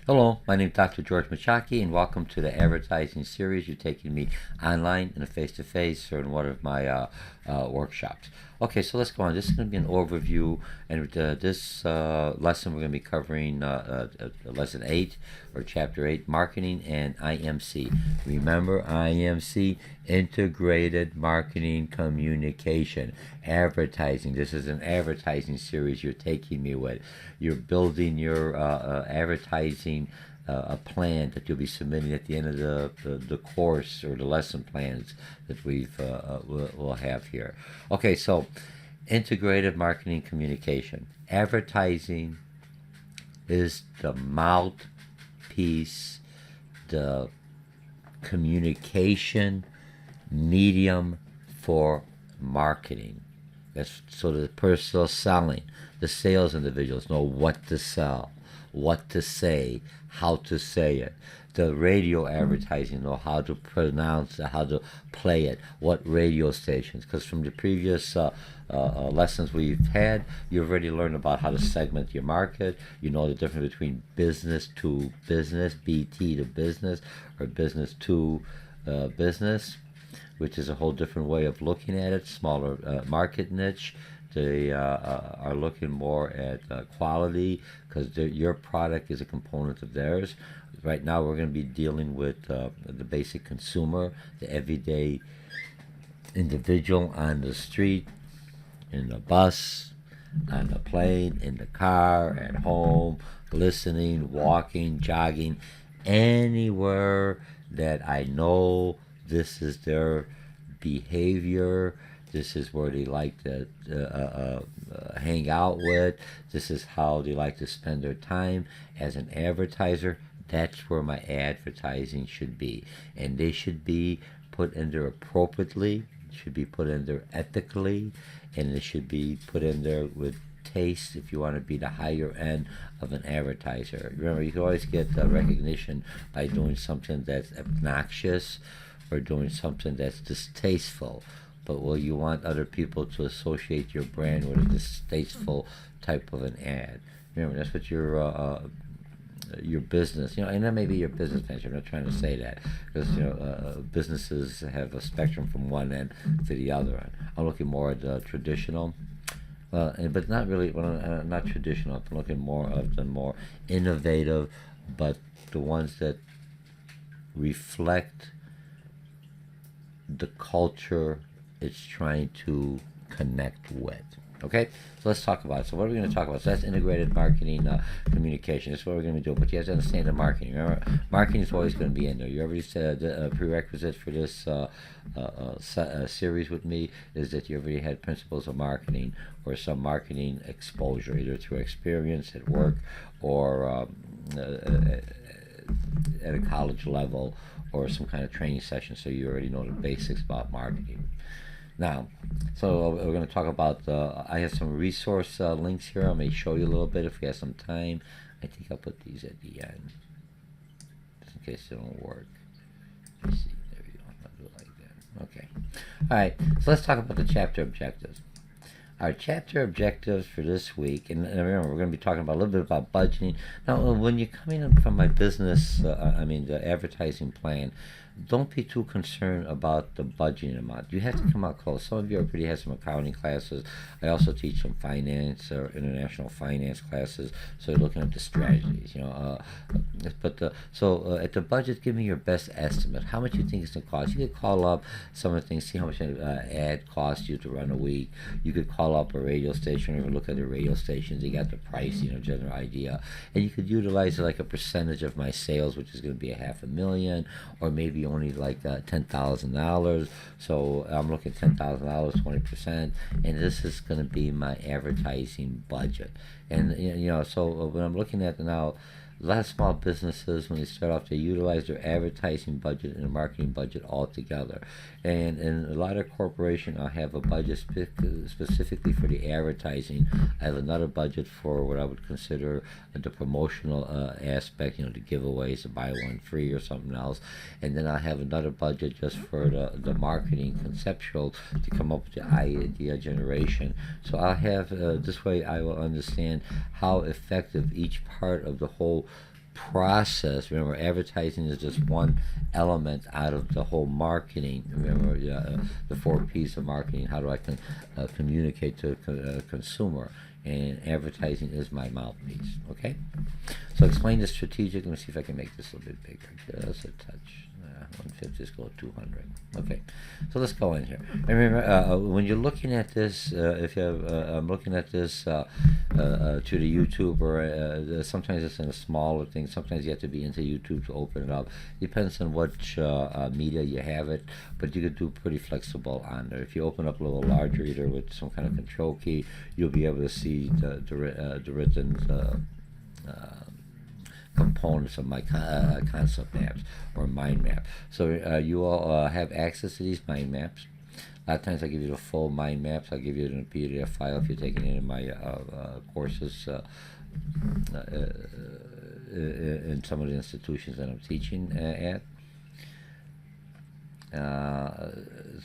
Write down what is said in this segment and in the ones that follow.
Hello, my name is Dr. George Mochocki, and welcome to the advertising series. You're taking me online in a face-to-face or in one of my workshops. Okay, so let's go on. This is going to be an overview, and this lesson we're going to be covering lesson 8 or chapter 8, marketing and IMC. Remember IMC, integrated marketing communication, advertising. This is an advertising series you're taking me with. You're building your advertising a plan that you'll be submitting at the end of the course or the lesson plans that we'll have here. Okay, so integrated marketing communication. Advertising is the mouthpiece, the communication medium for marketing. That's so the personal selling, the sales individuals know what to sell, what to say, how to say it. The radio advertising know how to pronounce it, how to play it, what radio stations. Because from the previous lessons we've had, you've already learned about how to segment your market. You know the difference between business to business, BT to business, or business to business, which is a whole different way of looking at it. Smaller market niche. They are looking more at quality because your product is a component of theirs. Right now, we're going to be dealing with the basic consumer, the everyday individual on the street, in the bus, on the plane, in the car, at home, listening, walking, jogging, anywhere that I know this is their behavior. This is where they like to hang out with. This is how they like to spend their time. As an advertiser, that's where my advertising should be. And they should be put in there appropriately, should be put in there ethically, and it should be put in there with taste if you want to be the higher end of an advertiser. Remember, you can always get recognition by doing something that's obnoxious or doing something that's distasteful. But will you want other people to associate your brand with a distasteful type of an ad? Remember, that's what your business, and that may be your business venture. I'm not trying to say that because businesses have a spectrum from one end to the other end. I'm looking more at the traditional, but not really. Well, not traditional. I'm looking more of the more innovative, but the ones that reflect the culture it's trying to connect with. Okay, so let's talk about it. So what are we going to talk about? So that's integrated marketing communication. That's what we're going to do. But you have to understand the marketing. Remember, marketing is always going to be in there. You already said the prerequisite for this series with me is that you already had principles of marketing or some marketing exposure, either through experience at work or at a college level or some kind of training session, so you already know the basics about marketing. Now, so we're going to talk about, I have some resource links here. I may show you a little bit if we have some time. I think I'll put these at the end, just in case they don't work. Let's see, there we go. I'll do it like that. Okay. All right, so let's talk about the chapter objectives. Our chapter objectives for this week, and remember, we're going to be talking about a little bit about budgeting. Now, when you're coming in from my business, the advertising plan, don't be too concerned about the budgeting amount. You have to come out close. Some of you already have some accounting classes. I also teach some finance or international finance classes, so you're looking at the strategies, So at the budget, give me your best estimate. How much you think it's going to cost? You could call up some of the things, see how much an ad costs you to run a week. You could call up a radio station or even look at the radio stations. You got the price, general idea. And you could utilize like a percentage of my sales, which is going to be $500,000, or maybe only like $10,000. So I'm looking at $10,000, 20%, and this is going to be my advertising budget. And so when I'm looking at now, a lot of small businesses, when they start off, they utilize their advertising budget and their marketing budget all together. And in a lot of corporations, I have a budget specifically for the advertising. I have another budget for what I would consider the promotional aspect, the giveaways, the buy one free or something else. And then I have another budget just for the marketing conceptual to come up with the idea generation. So I'll have, this way I will understand how effective each part of the whole process. Remember, advertising is just one element out of the whole marketing. Remember, the 4 P's of marketing. How do I communicate to a consumer? And advertising is my mouthpiece. Okay? So explain the strategic. Let me see if I can make this a little bit bigger. Just a touch. 150, let's go 200. Okay, so let's go in here. And remember, when you're looking at this, if you have, I'm looking at this to the YouTube, or sometimes it's in a smaller thing. Sometimes you have to be into YouTube to open it up. Depends on which media you have it, but you could do pretty flexible on there. If you open up a little larger, either with some kind of control key, you'll be able to see the written components of my concept maps or mind map. So you all have access to these mind maps. A lot of times I give you the full mind maps. I'll give you it in a PDF file if you're taking any of my courses in some of the institutions that I'm teaching at.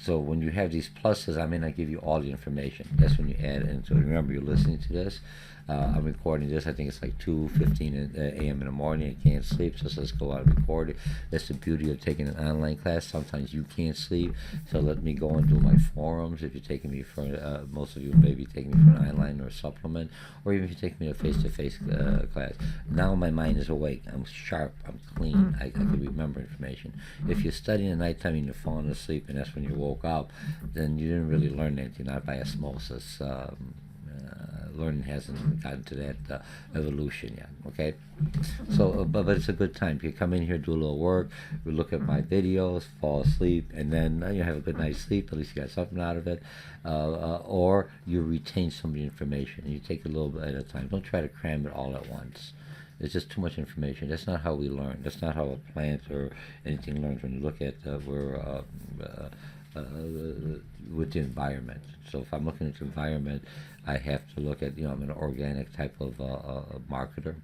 So when you have these pluses, I may not give you all the information. That's when you add in. So remember, you're listening to this. I'm recording this. I think it's like 2:15 a.m. in the morning. I can't sleep, so let's go out and record it. That's the beauty of taking an online class. Sometimes you can't sleep, so let me go and do my forums. If you're taking me for, most of you may be taking me for an online or a supplement, or even if you take me to a face-to-face class. Now my mind is awake. I'm sharp. I'm clean. I can remember information. If you're studying at nighttime and you're falling asleep, and that's when you woke up, then you didn't really learn anything, not by osmosis. Learning hasn't gotten to that evolution yet. Okay, so but it's a good time. You come in here, do a little work, we look at my videos, fall asleep, and then you have a good night's sleep. At least you got something out of it, or you retain some of the information. And you take a little bit at a time. Don't try to cram it all at once. It's just too much information. That's not how we learn. That's not how a plant or anything learns. When you look at with the environment. So if I'm looking at the environment, I have to look at, I'm an organic type of marketer,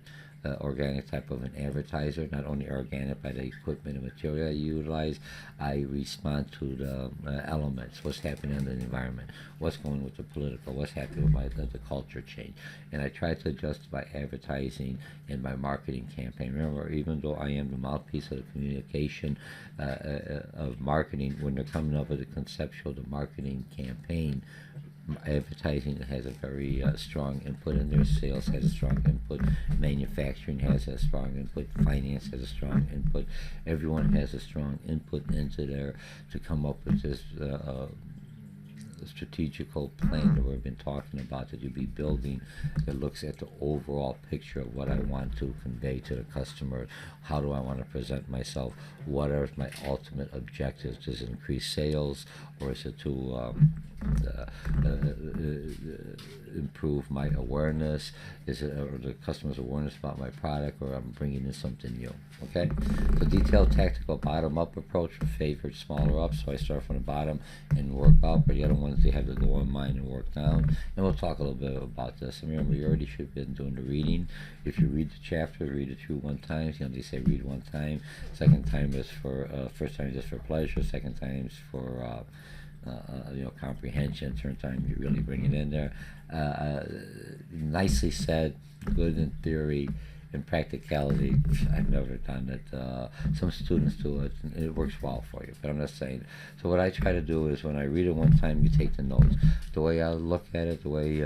organic type of an advertiser, not only organic by the equipment and material I utilize. I respond to the elements, what's happening in the environment, what's going with the political, what's happening with the culture change. And I try to adjust my advertising and my marketing campaign. Remember, even though I am the mouthpiece of the communication of marketing, when they're coming up with a conceptual, the marketing campaign, advertising has a very strong input in there. Sales has a strong input. Manufacturing has a strong input. Finance has a strong input. Everyone has a strong input into there to come up with this strategical plan that we've been talking about, that you'll be building, that looks at the overall picture of what I want to convey to the customer. How do I want to present myself? What are my ultimate objectives? Does it increase sales, or is it to improve my awareness? Is it or the customer's awareness about my product, or I'm bringing in something new? Okay, the detailed tactical bottom-up approach for favored smaller up. So I start from the bottom and work up, or the other ones they have to go in mind and work down. And we'll talk a little bit about this. And remember, you already should have been doing the reading. If you read the chapter, read it through one time. They say read one time. Second time is for first time is just for pleasure. Second time is for comprehension. Third time you really bring it in there. Nicely said, good in theory. In practicality, I've never done it. Some students do it, and it works well for you, but I'm not saying. So what I try to do is, when I read it one time, you take the notes. The way I look at it, the way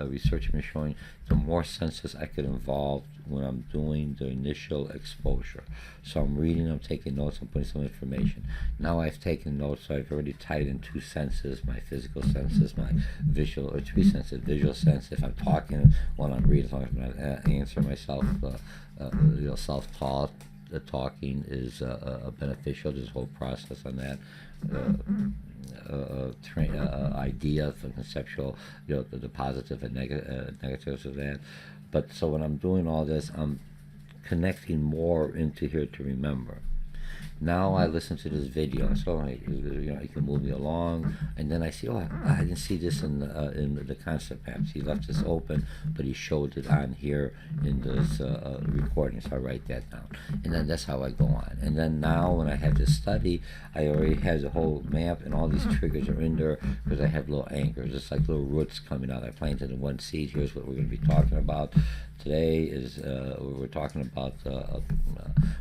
research has been showing, the more senses I could involve when I'm doing the initial exposure. So I'm reading, I'm taking notes, I'm putting some information. Now I've taken notes, so I've already tied in 2 senses, my physical senses, my visual, or 3 senses, visual sense. If I'm talking while I'm reading, so I'm going to answer myself, self-taught. The talking is beneficial. There's a whole process on that. Idea for conceptual, the positive and negatives of that. But so when I'm doing all this, I'm connecting more into here to remember. Now I listen to this video, so he can move me along, and then I see, I didn't see this in the concept maps. He left this open, but he showed it on here in this recording, so I write that down, and then that's how I go on. And then now when I have this study, I already have the whole map, and all these triggers are in there because I have little anchors. It's like little roots coming out. I planted in one seed. Here's what we're going to be talking about today is we're talking about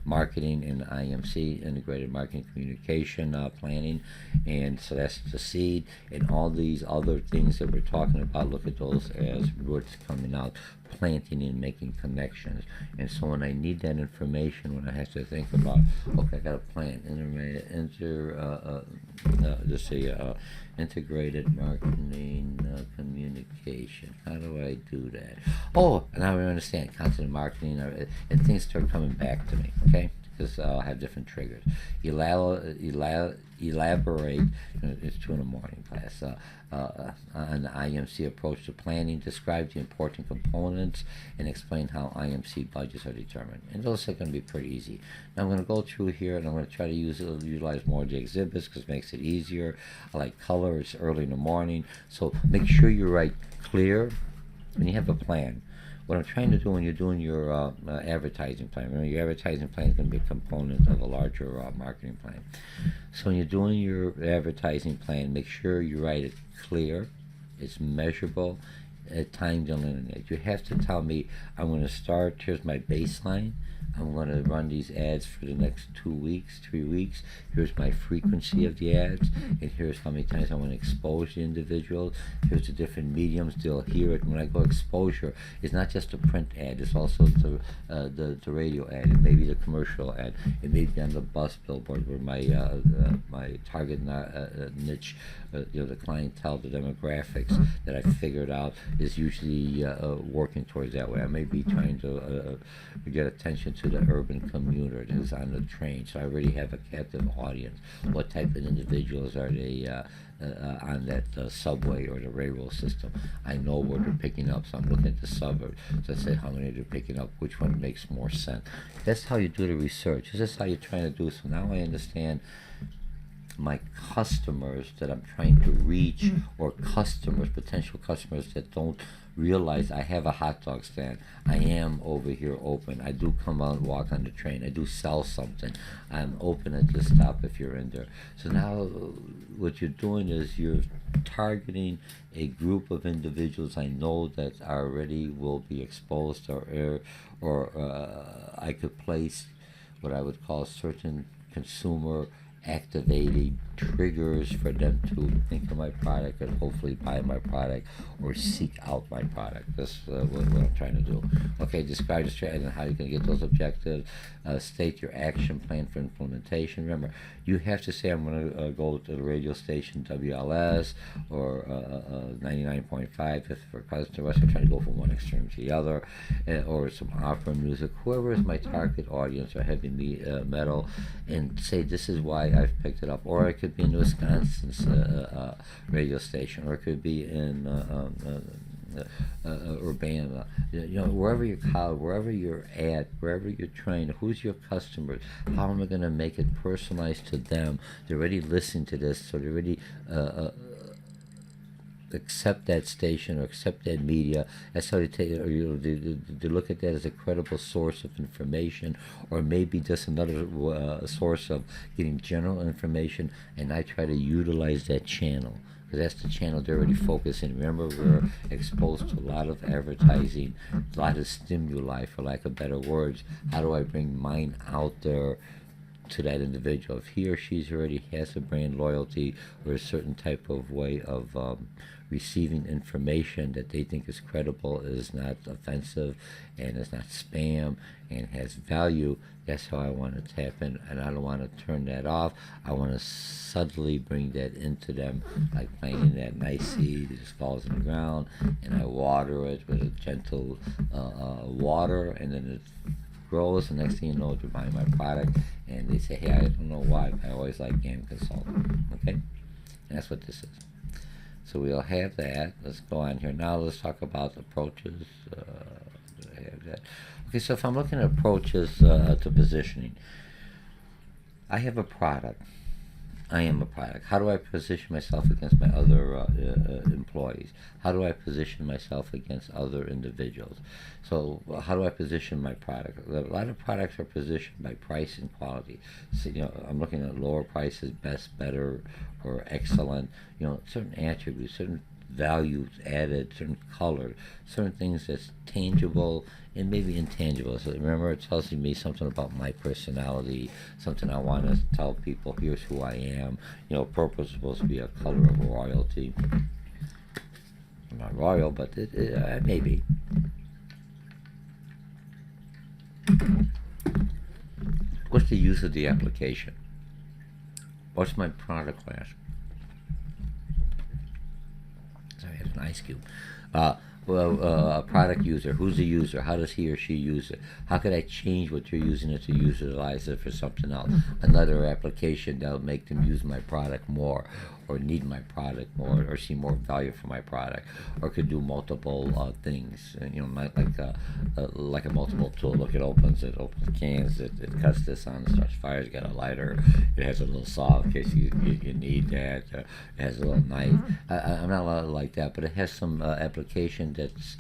marketing and IMC, integrated marketing communication planning, and so that's the seed. And all these other things that we're talking about, look at those as roots coming out, planting and making connections. And so when I need that information, when I have to think about, okay, I got a plan, just say integrated marketing communication. How do I do that? Oh, now I understand content marketing, and things start coming back to me. Okay. Because I'll have different triggers. Elaborate, it's 2 in the morning class, on the IMC approach to planning, describe the important components, and explain how IMC budgets are determined. And those are going to be pretty easy. Now I'm going to go through here, and I'm going to try to utilize more of the exhibits because it makes it easier. I like color. It's early in the morning. So make sure you write clear when you have a plan. What I'm trying to do when you're doing your advertising plan, remember your advertising plan is going to be a component of a larger marketing plan. So when you're doing your advertising plan, make sure you write it clear, it's measurable, at times eliminate. You have to tell me, I'm going to start, here's my baseline, I'm going to run these ads for the next 2 weeks, 3 weeks. Here's my frequency of the ads, and here's how many times I want to expose the individuals. Here's the different mediums they'll hear it. When I go exposure, it's not just a print ad; it's also the radio ad, and maybe the commercial ad, and maybe on the bus billboard where my my target niche, the clientele, the demographics that I figured out is usually working towards that way. I may be trying to get attention to the urban commuter that is on the train. So I already have a captive audience. What type of individuals are they on that subway or the railroad system? I know where they're picking up, so I'm looking at the suburbs. So I say how many they're picking up, which one makes more sense. That's how you do the research. This is how you're trying to do. So now I understand my customers that I'm trying to reach, or customers, potential customers that don't realize I have a hot dog stand. I am over here open. I do come out and walk on the train. I do sell something. I'm open at this stop if you're in there. So now what you're doing is you're targeting a group of individuals I know that already will be exposed, or I could place what I would call certain consumer activating triggers for them to think of my product and hopefully buy my product or seek out my product. That's what I'm trying to do. Okay, describe the strategy and how you can get those objectives. State your action plan for implementation. Remember, you have to say I'm going to go to the radio station WLS or 99.5 if for customers. I'm trying to go from one extreme to the other, or some opera music. Whoever is my target audience or heavy metal, and say this is why I've picked it up. Or it could be in Wisconsin's radio station, or it could be in Urbana, wherever you're wherever you're at, wherever you're trained, who's your customers, how am I going to make it personalized to them? They're already listening to this, so they're already accept that station or accept that media. That's how they take it, or they look at that as a credible source of information, or maybe just another source of getting general information, and I try to utilize that channel because that's the channel they're already focusing. Remember, we're exposed to a lot of advertising, a lot of stimuli, for lack of better words. How do I bring mine out there to that individual? If he or she's already has a brand loyalty or a certain type of way of receiving information that they think is credible, is not offensive, and is not spam, and has value, that's how I want to tap in, and I don't want to turn that off. I want to subtly bring that into them, like planting that nice seed. It just falls in the ground, and I water it with a gentle water, and then it grows, and next thing you know, they're buying my product, and they say, hey, I don't know why, I always like game consultant. Okay, and that's what this is. So we'll have that. Let's go on here now. Let's talk about approaches. I have that. Okay, so if I'm looking at approaches to positioning, I have a product. I am a product. How do I position myself against my other employees? How do I position myself against other individuals? So how do I position my product? A lot of products are positioned by price and quality. So, I'm looking at lower prices, best, better, or excellent. Certain attributes, certain value added, certain color, certain things that's tangible and maybe intangible. So remember, it tells me something about my personality, something I want to tell people. Here's who I am. Purple is supposed to be a color of royalty. I'm not royal, but it may be. What's the use of the application? What's my product class? Sorry, I had an ice cube. A product user. Who's the user? How does he or she use it? How could I change what you're using it to utilize it for something else? Another application that'll make them use my product more, or need my product more, or see more value for my product, or could do multiple things. Like a multiple tool. Look, it opens cans. It cuts this on, it starts fires. Got a lighter. It has a little saw in case you need that. It has a little knife. I'm not allowed like that, but it has some application that's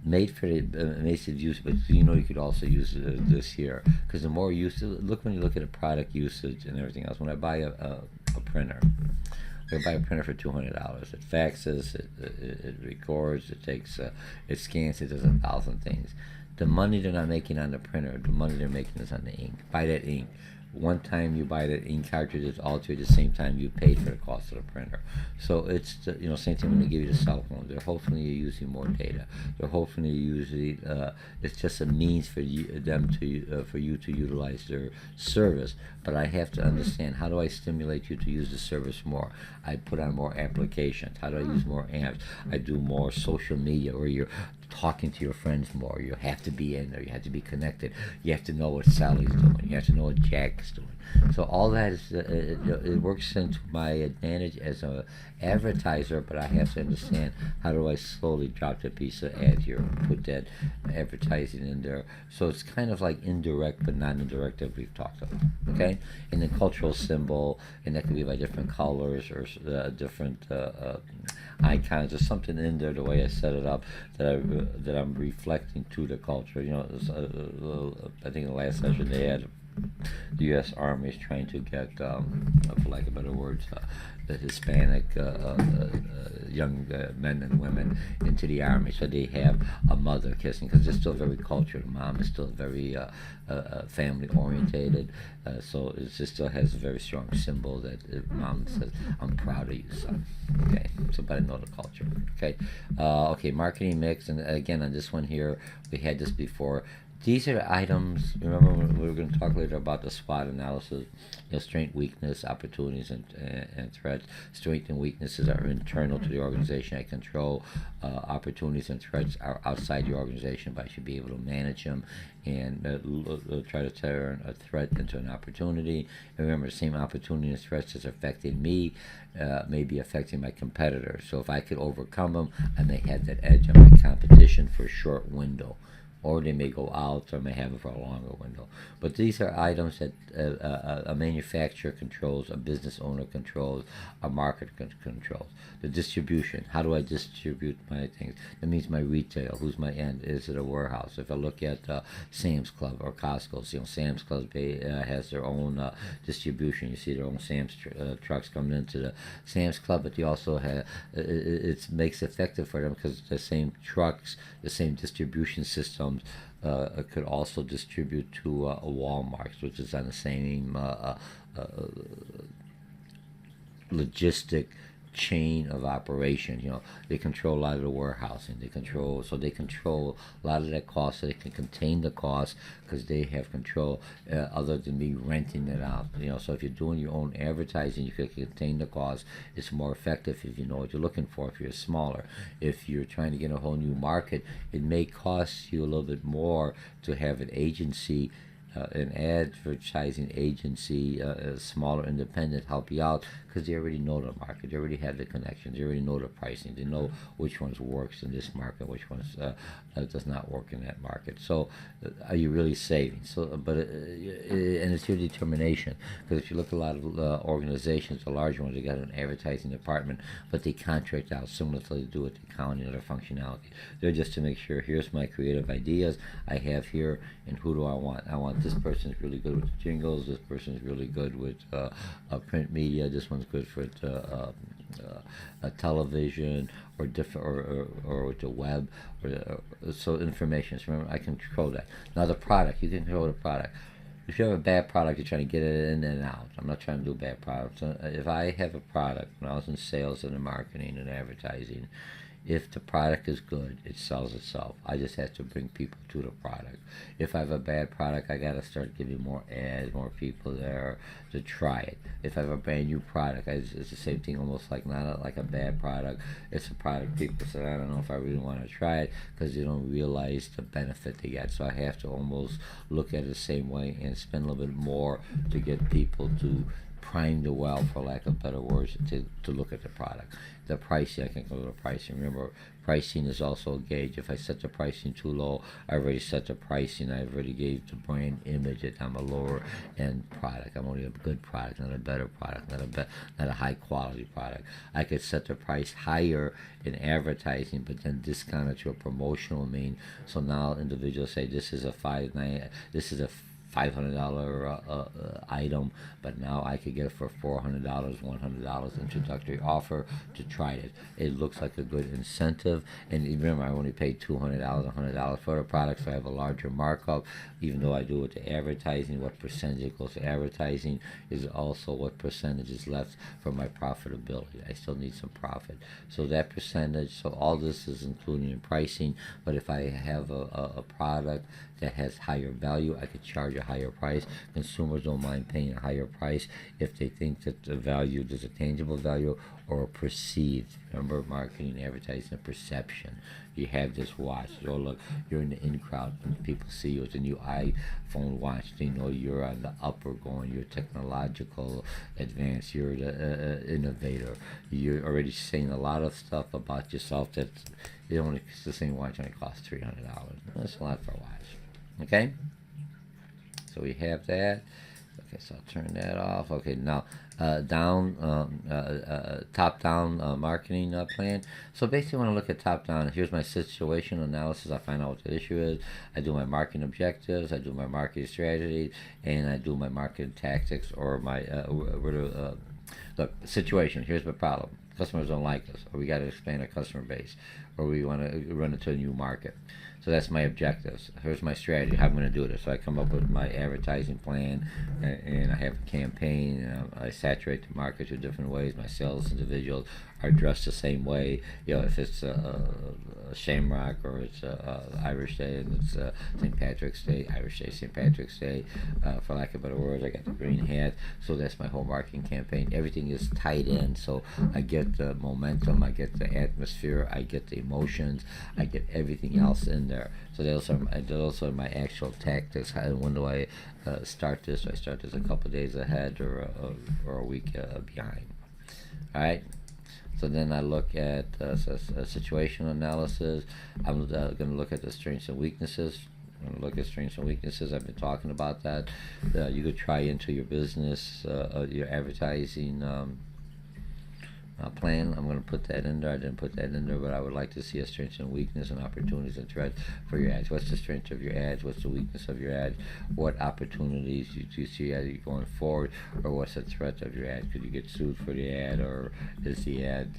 made for makes it use, but you could also use this here, because the more usage. Look, when you look at a product usage and everything else. When I buy a printer, I buy a printer for $200. It faxes, it records, it takes, it scans, it does 1,000 things. The money they're not making on the printer, the money they're making is on the ink. Buy that ink. One time you buy that ink cartridge, it's all to the same time you paid for the cost of the printer. So it's same thing when they give you the cell phone. They're hopefully using more data. They're hopefully using it's just a means for you to utilize their service. But I have to understand, how do I stimulate you to use the service more? I put on more applications. How do I use more apps? I do more social media, or you're talking to your friends more. You have to be in there. You have to be connected. You have to know what Sally's doing. You have to know what Jack's doing. So all that is it works into my advantage as a advertiser, but I have to understand, how do I slowly drop the piece of ad here and put that advertising in there. So it's kind of like indirect but not indirect that we've talked about. Okay, and the cultural symbol, and that could be by different colors or different icons or something in there. The way I set it up, that I'm reflecting to the culture. I think in the last session they had the U.S. Army is trying to get, for lack of better words, the Hispanic young men and women into the Army. So they have a mother kissing, because they're still very cultured. Mom is still very family orientated. So it still has a very strong symbol that mom says, "I'm proud of you, son." Okay, so but I know the culture. Okay, marketing mix, and again on this one here, we had this before. These are items. Remember, we're going to talk later about the SWOT analysis. Strength, weakness, opportunities, and threats. Strength and weaknesses are internal to the organization. I control. Opportunities and threats are outside the organization, but I should be able to manage them and try to turn a threat into an opportunity. And remember, the same opportunity and threats that's affecting me may be affecting my competitors. So if I could overcome them, I may have that edge on my competition for a short window. Or they may go out, or may have it for a longer window. But these are items that a manufacturer controls, a business owner controls, a market controls. The distribution, how do I distribute my things? That means my retail, who's my end? Is it a warehouse? If I look at Sam's Club or Costco, Sam's Club has their own distribution. You see their own Sam's trucks coming into the Sam's Club, but they also have, it makes it effective for them, because the same trucks, the same distribution system could also distribute to a Walmart, which is on the same logistic chain of operation. They control a lot of the warehousing. They control a lot of that cost, so they can contain the cost, because they have control, other than me renting it out. So if you're doing your own advertising, you can contain the cost. It's more effective if you know what you're looking for. If you're smaller, if you're trying to get a whole new market, it may cost you a little bit more to have an agency, an advertising agency, a smaller independent, help you out, because they already know the market, they already have the connections, they already know the pricing, they know which ones works in this market, which ones does not work in that market. So are you really saving? And it's your determination, because if you look at a lot of organizations, the larger ones, they got an advertising department, but they contract out similar to they do with the accounting or their functionality. They're just to make sure, here's my creative ideas I have here, and who do I want? I want this person's really good with jingles, this person's really good with print media, this one's good for television or different or the web so information. So remember, I can control that. Now the product, you can control the product. If you have a bad product, you're trying to get it in and out. I'm not trying to do bad products. If I have a product, when I was in sales and in marketing and advertising, if the product is good, it sells itself. I just have to bring people to the product. If I have a bad product, I got to start giving more ads, more people there to try it. If I have a brand new product, it's the same thing, almost like not like a bad product. It's a product people say, I don't know if I really want to try it, because they don't realize the benefit they get. So I have to almost look at it the same way and spend a little bit more to get people to prime the well, for lack of better words, to look at the product. The pricing, I can go to the pricing. Remember, pricing is also a gauge. If I set the pricing too low, I already set the pricing. I already gave the brand image that I'm a lower end product. I'm only a good product, not a better product, not a high quality product. I could set the price higher in advertising, but then discount it to a promotional mean. So now individuals say this is a $500 item, but now I could get it for $400, $100 introductory offer to try it. It looks like a good incentive, and remember, I only paid $200, $100 for the product, so I have a larger markup. Even though I do it with the advertising, what percentage goes to advertising is also what percentage is left for my profitability. I still need some profit, so that percentage. So all this is including in pricing. But if I have a product that has higher value, I could charge a higher price. Consumers don't mind paying a higher price if they think that the value, there's a tangible value or a perceived. Remember, marketing, advertising, perception. You have this watch. So look, you're in the in crowd, and people see you with a new iPhone watch. They know you're on the upper going. You're technological advance. You're the innovator. You're already saying a lot of stuff about yourself that it's the same watch only costs $300. That's a lot for a watch. Okay, so we have that. Okay, so I'll turn that off. Okay, now top-down marketing plan. So basically, when I look at top-down, here's my situation analysis. I find out what the issue is. I do my marketing objectives. I do my marketing strategy, and I do my marketing tactics or my look, situation. Here's my problem. Customers don't like us, or we got to expand our customer base, or we want to run into a new market. So that's my objectives. Here's my strategy, how I'm going to do this. So I come up with my advertising plan, and I have a campaign, and I saturate the market in different ways. My sales individuals are dressed the same way. If it's a Shamrock, or it's Irish Day, and it's St. Patrick's Day, Irish Day, St. Patrick's Day, for lack of better words, I got the green hat. So that's my whole marketing campaign. Everything is tied in, so I get the momentum, I get the atmosphere, I get the emotions, I get everything else in there. So those are my actual tactics. When do I start this? I start this a couple of days ahead, or a week behind. All right. So then I look at a situational analysis. I'm going to look at the strengths and weaknesses. I'm going to look at strengths and weaknesses. I've been talking about that. You could try into your business, your advertising plan. I'm going to put that in there. I didn't put that in there, but I would like to see a strengths and weakness and opportunities and threats for your ads. What's the strength of your ads? What's the weakness of your ads? What opportunities do you see as you're going forward? Or what's the threat of your ad? Could you get sued for the ad, or is the ad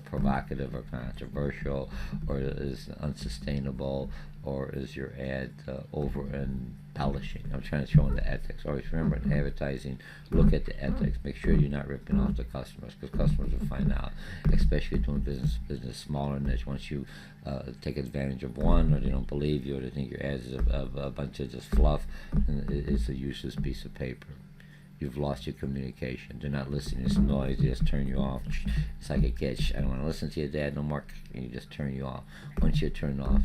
provocative or controversial, or is unsustainable, or is your ad over embellishing? I'm trying to show them the ethics. Always remember, in advertising, look at the ethics. Make sure you're not ripping off the customers, because customers will find out, especially doing business smaller niche. Once you take advantage of one, or they don't believe you, or they think your ads is a bunch of just fluff, and it's a useless piece of paper. You've lost your communication. They're not listening. It's noise. They just turn you off. It's like a catch. I don't want to listen to your dad no more. And you just turn you off. Once you're turned off,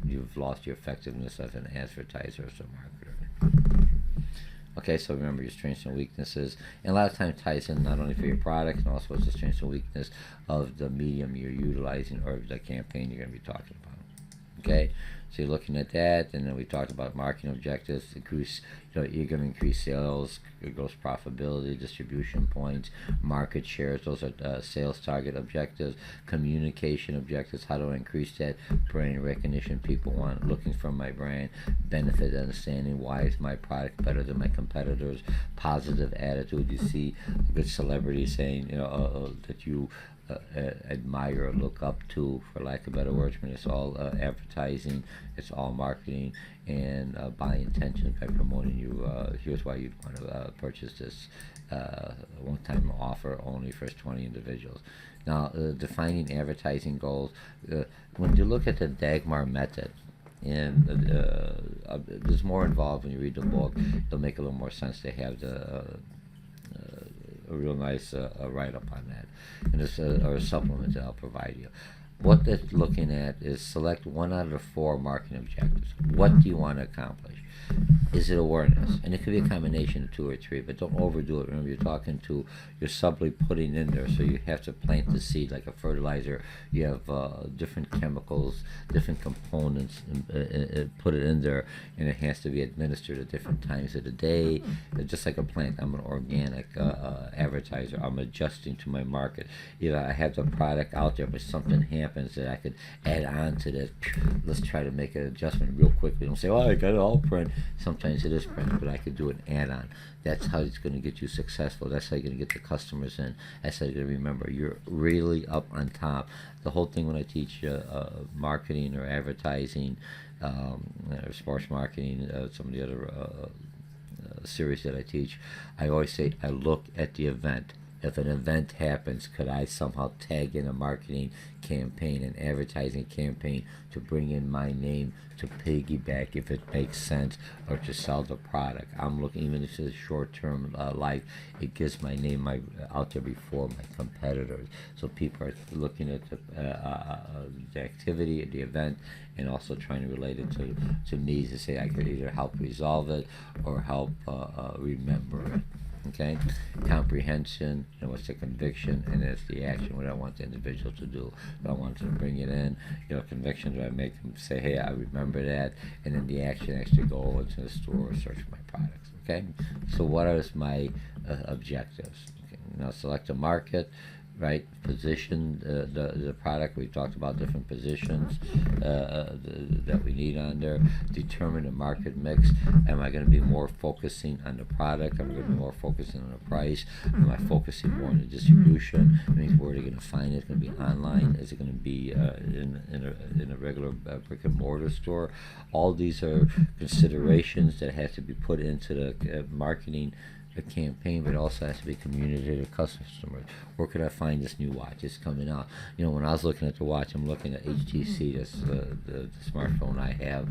you've lost your effectiveness as an advertiser or as a marketer. Okay, so remember your strengths and weaknesses. And a lot of times ties in not only for your product, and also what's the strengths and weakness of the medium you're utilizing, or the campaign you're going to be talking about. Okay, So you're looking at that, and then we talked about marketing objectives. Increase, you're going to increase sales, gross profitability, distribution points, market shares. Those are sales target objectives. Communication objectives. How do I increase that brand recognition? People looking for my brand. Benefit, understanding why is my product better than my competitors. Positive attitude. You see a good celebrity saying, that you admire or look up to, for lack of better words. When it's all advertising, it's all marketing, and by intention, by promoting you. Here's why you'd want to purchase this one-time offer only for 20 individuals. Now, defining advertising goals. When you look at the Dagmar method, and there's more involved when you read the book. It'll make a little more sense to have a real nice write-up on that, and this or a supplement that I'll provide you. What that's looking at is select one out of the 4 marketing objectives. What do you want to accomplish? Is it awareness? And it could be a combination of 2 or 3, but don't overdo it. Remember, you're subtly putting in there, so you have to plant the seed like a fertilizer. You have different chemicals, different components, and put it in there, and it has to be administered at different times of the day. Just like a plant, I'm an organic advertiser. I'm adjusting to my market. I have the product out there, but something happens that I could add on to this. Let's try to make an adjustment real quickly. Don't say, I got it all print. Sometimes it is print, but I could do an add-on. That's how it's going to get you successful. That's how you're going to get the customers in. That's how you're going to remember. You're really up on top. The whole thing when I teach marketing or advertising, or sports marketing, some of the other series that I teach, I always say I look at the event. If an event happens, could I somehow tag in a marketing campaign, an advertising campaign to bring in my name to piggyback if it makes sense, or to sell the product? I'm looking, even if it's short-term life, it gets my name out there before my competitors. So people are looking at the activity, the event, and also trying to relate it to me to say I could either help resolve it or help remember it. Okay, comprehension, what's the conviction, and it's the action, what I want the individual to do. Do I want them to bring it in? Conviction, do I make them say, hey, I remember that, and then the action actually go into the store or search for my products. Okay, so what are my objectives? Okay, now select a market, right? Position the product. We talked about different positions that we need on there. Determine the market mix. Am I going to be more focusing on the product? Am I going to be more focusing on the price? Am I focusing more on the distribution? It means where are they going to find it? It's going to be online. Is it going to be in a regular brick and mortar store? All these are considerations that have to be put into the marketing a campaign, but it also has to be communicated to customers. Where could I find this new watch? It's coming out. When I was looking at the watch, I'm looking at HTC, that's the smartphone I have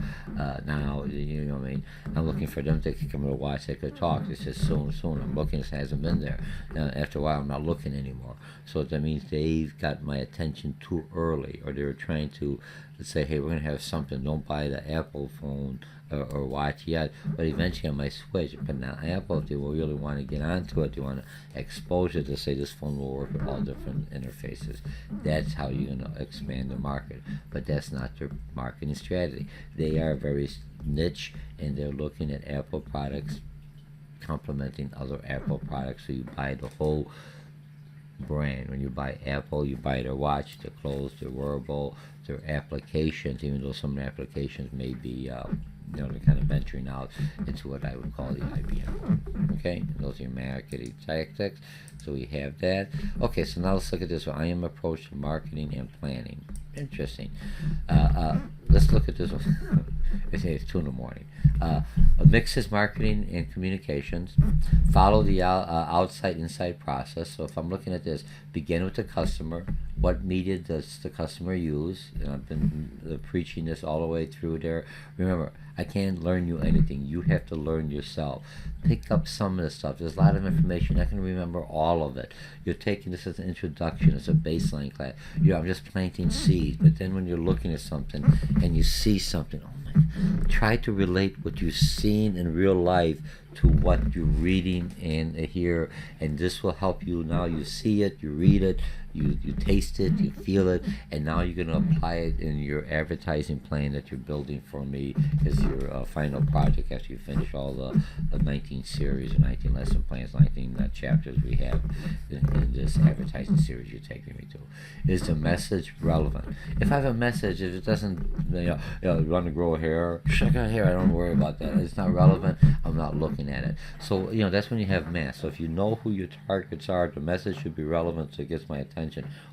now. What I mean? I'm looking for them to come to the watch. They could talk. It says soon. I'm looking. It hasn't been there. Now, after a while, I'm not looking anymore. So that means they've got my attention too early, or they were trying to say, hey, we're going to have something. Don't buy the Apple phone or watch yet, but eventually I might switch. But now Apple, if they will really want to get onto it, they want to expose it to say this phone will work with all different interfaces. That's how you're going to expand the market. But that's not their marketing strategy. They are very niche, and they're looking at Apple products complementing other Apple products. So you buy the whole brand. When you buy Apple, you buy their watch, their clothes, their wearable, their applications, even though some applications may be they're kind of venturing out into what I would call the IBM. Okay, those are your marketing tactics. So we have that. Okay, so now let's look at this one. I am approach to marketing and planning. Interesting. Let's look at this one. It's 2 in the morning. Mixes marketing and communications. Follow the outside-inside process. So if I'm looking at this, begin with the customer. What media does the customer use? And I've been preaching this all the way through there. Remember, I can't learn you anything. You have to learn yourself. Pick up some of the stuff. There's a lot of information. I can remember all of it. You're taking this as an introduction, as a baseline class. I'm just planting seeds. But then when you're looking at something and you see something, try to relate what you've seen in real life to what you're reading and here, and this will help you. Now you see it, you read it, you taste it, you feel it, and now you're going to apply it in your advertising plan that you're building for me as your final project after you finish all the 19 series or 19 lesson plans, 19 chapters we have in this advertising series you're taking me to. Is the message relevant? If I have a message, if it doesn't, you want to grow hair, check out hair, I don't worry about that. It's not relevant, I'm not looking at it. So, that's when you have mass. So if you know who your targets are, the message should be relevant so it gets my attention.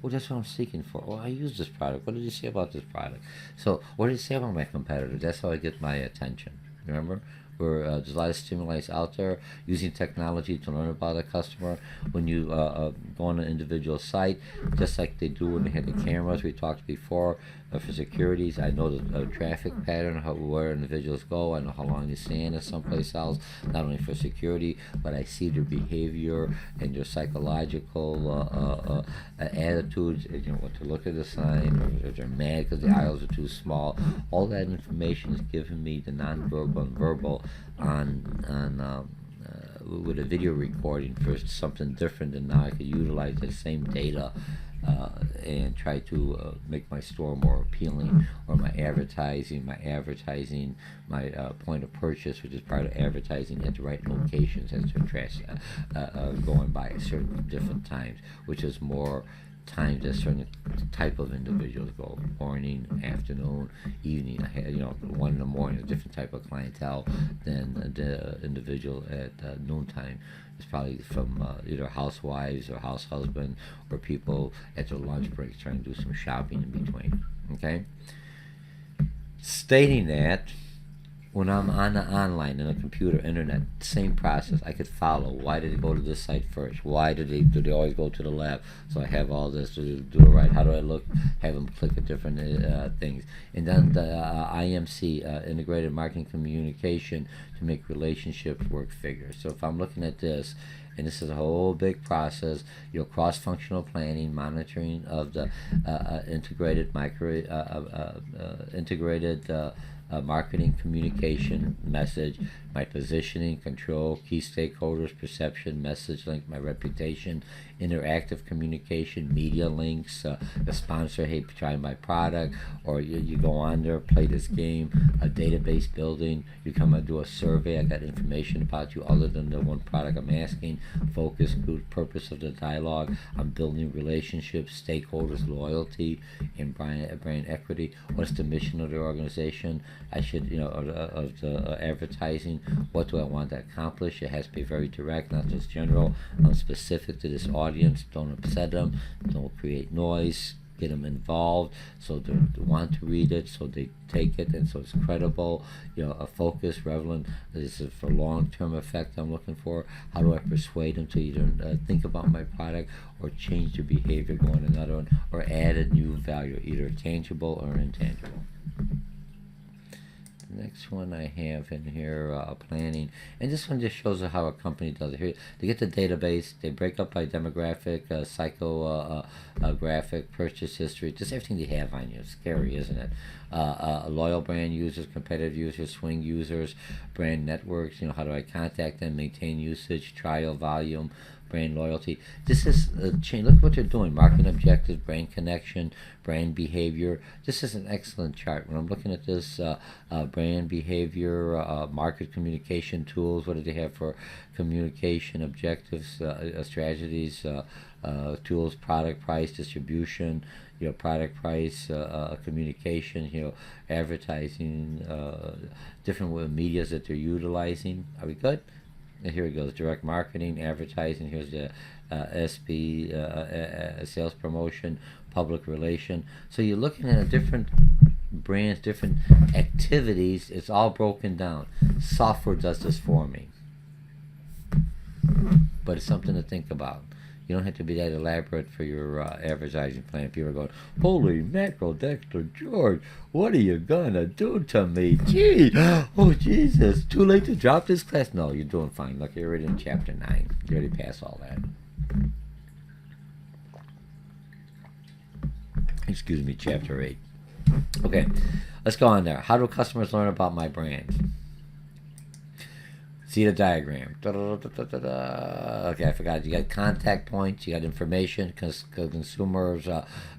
Oh, that's what I'm seeking for. Oh, I use this product. What did you say about this product? So, what did you say about my competitor? That's how I get my attention. Remember? Where there's a lot of stimuli out there, using technology to learn about a customer. When you go on an individual site, just like they do when they had the cameras we talked before for securities, I know the traffic pattern, where individuals go. I know how long they stand at someplace else, not only for security, but I see their behavior and their psychological attitudes, what to look at the sign, or if they're mad because the aisles are too small. All that information is giving me the nonverbal and verbal with a video recording for something different, and now I could utilize the same data and try to make my store more appealing, or my advertising, my point of purchase, which is part of advertising, at the right locations as they're going by at certain different times, which is more times that certain type of individuals go: morning, afternoon, evening. 1 in the morning, a different type of clientele than the individual at noontime. It's probably from either housewives or house husband, or people at their lunch breaks trying to do some shopping in between. Okay? Stating that, when I'm on the online, in the computer, internet, same process. I could follow. Why did they go to this site first? Why do they always go to the left? So I have all this to do it right. How do I look? Have them click at different things. And then the IMC, Integrated Marketing Communication, to make relationships work figures. So if I'm looking at this, and this is a whole big process, cross-functional planning, monitoring of the integrated marketing communication message, my positioning, control, key stakeholders, perception, message link, my reputation, interactive communication, media links, the sponsor, hey, try my product, or you go on there, play this game, a database building, you come and do a survey, I got information about you other than the one product I'm asking, focus, good purpose of the dialogue, I'm building relationships, stakeholders, loyalty, and brand equity, what's the mission of the organization, I should, of the advertising, what do I want to accomplish? It has to be very direct, not just general. I'm specific to this audience. Don't upset them. Don't create noise. Get them involved so they want to read it, so they take it, and so it's credible. A focus, relevant. This is for long-term effect I'm looking for. How do I persuade them to either think about my product or change their behavior, going another one, or add a new value, either tangible or intangible. The next one I have in here, planning, and this one just shows how a company does it. Here, they get the database, they break up by demographic, psychographic, purchase history, just everything they have on you. It's scary, isn't it? Loyal brand users, competitive users, swing users, brand networks. How do I contact them, maintain usage, trial volume, brand loyalty. This is a change. Look what they're doing. Marketing objectives, brand connection, brand behavior. This is an excellent chart. When I'm looking at this, brand behavior, market communication tools, what do they have for communication objectives, strategies, tools, product price, distribution, product price, communication, advertising, different medias that they're utilizing. Are we good? And here it goes: direct marketing, advertising. Here's the SP, sales promotion, public relation. So you're looking at different brands, different activities. It's all broken down. Software does this for me, but it's something to think about. You don't have to be that elaborate for your advertising plan. People are going, holy mackerel, Dexter George, what are you gonna do to me? Gee, oh Jesus, too late to drop this class? No, you're doing fine. Look, you're already in chapter 9. You already passed all that. Excuse me, chapter 8. Okay, let's go on there. How do customers learn about my brand? See the diagram. Okay, I forgot. You got contact points. You got information, consumers'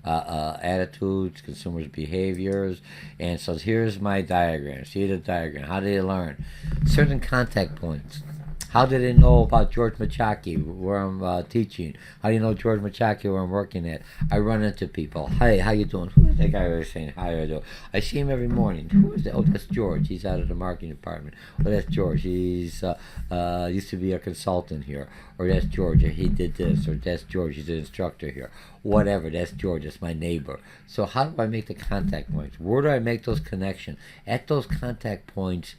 attitudes, consumers' behaviors, and so here's my diagram. See the diagram. How do they learn? Certain contact points. How do they know about George Mochocki, where I'm teaching? How do you know George Mochocki, where I'm working at? I run into people. Hey, how you doing? Who is that guy always saying hi or do? I see him every morning. Who is that? Oh, that's George. He's out of the marketing department. Oh, that's George. He's used to be a consultant here. Or that's George. He did this. Or that's George. He's an instructor here. Whatever. That's George. That's my neighbor. So how do I make the contact points? Where do I make those connections? At those contact points,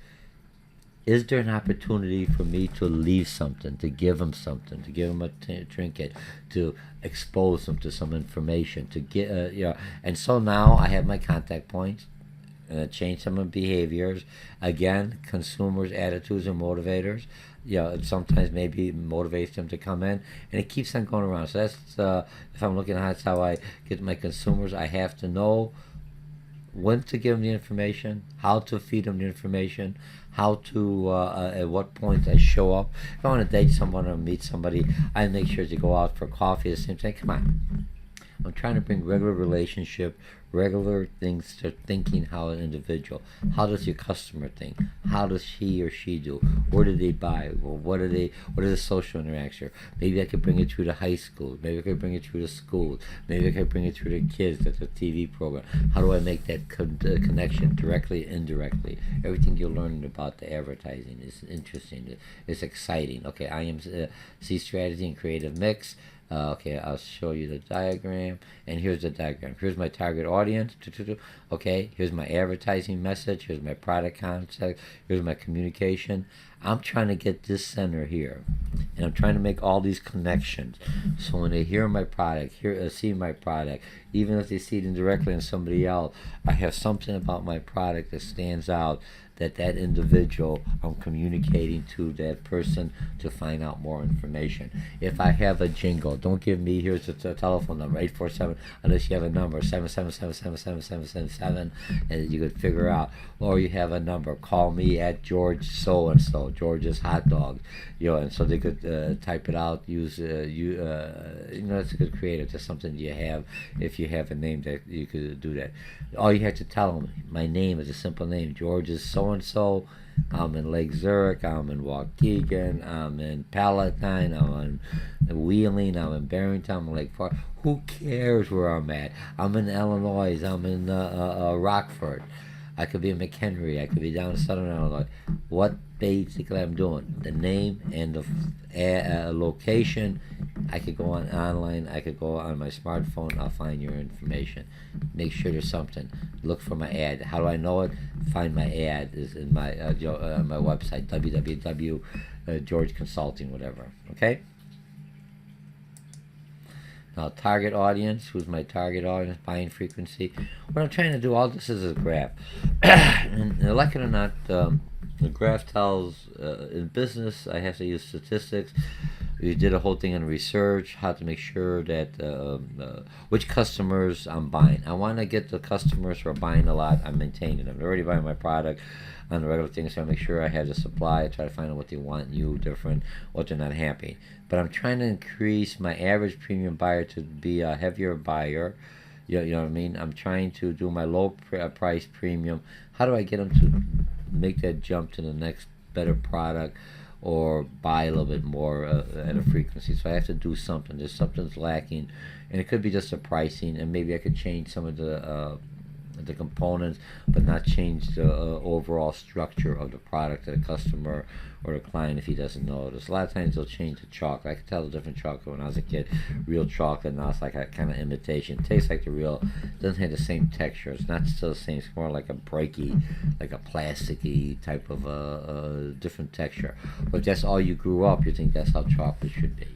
is there an opportunity for me to leave something, to give them something, to give them a trinket, to expose them to some information, to get, and so now I have my contact points, change some of behaviors. Again, consumers' attitudes and motivators. Sometimes maybe motivates them to come in, and it keeps on going around. So that's if I'm looking at that's how I get my consumers. I have to know when to give them the information, how to feed them the information, how to, at what point I show up. If I want to date someone or meet somebody, I make sure to go out for coffee at the same time. Come on. I'm trying to bring regular relationship, regular things to thinking how an individual. How does your customer think? How does he or she do? Where do they buy? Well, what are the social interaction? Maybe I could bring it through to high school. Maybe I could bring it through to school. Maybe I could bring it through to kids. That's a TV program. How do I make that connection directly, indirectly? Everything you're learning about the advertising is interesting. It's exciting. Okay, IMC Strategy and Creative Mix. Okay, I'll show you the diagram, and here's the diagram. Here's my target audience. Okay, here's my advertising message. Here's my product concept. Here's my communication. I'm trying to get this center here, and I'm trying to make all these connections. So when they hear my product, see my product, even if they see it indirectly in somebody else, I have something about my product that stands out, that individual, I'm communicating to that person to find out more information. If I have a jingle, don't give me, here's the telephone number, 847, unless you have a number, 7777777, and you could figure out. Or you have a number, call me at George so-and-so, George's Hot Dog, and so they could type it out, use, it's a good creative, that's something you have, if you have a name that you could do that. All you have to tell them, my name is a simple name, George is so-and-so, I'm in Lake Zurich, I'm in Waukegan, I'm in Palatine, I'm in Wheeling, I'm in Barrington, I'm in Lake Park. Who cares where I'm at? I'm in Illinois, I'm in Rockford. I could be in McHenry, I could be down in Southern Illinois. What basically I'm doing, the name and the location. I could go online, I could go on my smartphone, I'll find your information. Make sure there's something. Look for my ad. How do I know it? Find my ad is in my my website, www.George Consulting, whatever. Okay? Now, target audience. Who's my target audience? Buying frequency. What I'm trying to do, all this is a graph. And like it or not, the graph tells, in business, I have to use statistics. We did a whole thing on research, how to make sure that which customers I'm buying. I want to get the customers who are buying a lot, I'm maintaining them. They're already buying my product on the regular thing, so I make sure I have the supply. I try to find out what they want new, different, what they're not happy. But I'm trying to increase my average premium buyer to be a heavier buyer. You know what I mean? I'm trying to do my low price premium. How do I get them to make that jump to the next better product or buy a little bit more at a frequency? So I have to do something. There's something's lacking, and it could be just the pricing, and maybe I could change some of the components, but not change the overall structure of the product to the customer or the client if he doesn't know this. A lot of times they'll change the chocolate. I could tell the different chocolate when I was a kid. Real chocolate, now it's like a kind of imitation. It tastes like the real, doesn't have the same texture. It's not still the same. It's more like a breaky, like a plasticky type of different texture. But if that's all you grew up, you think that's how chocolate should be.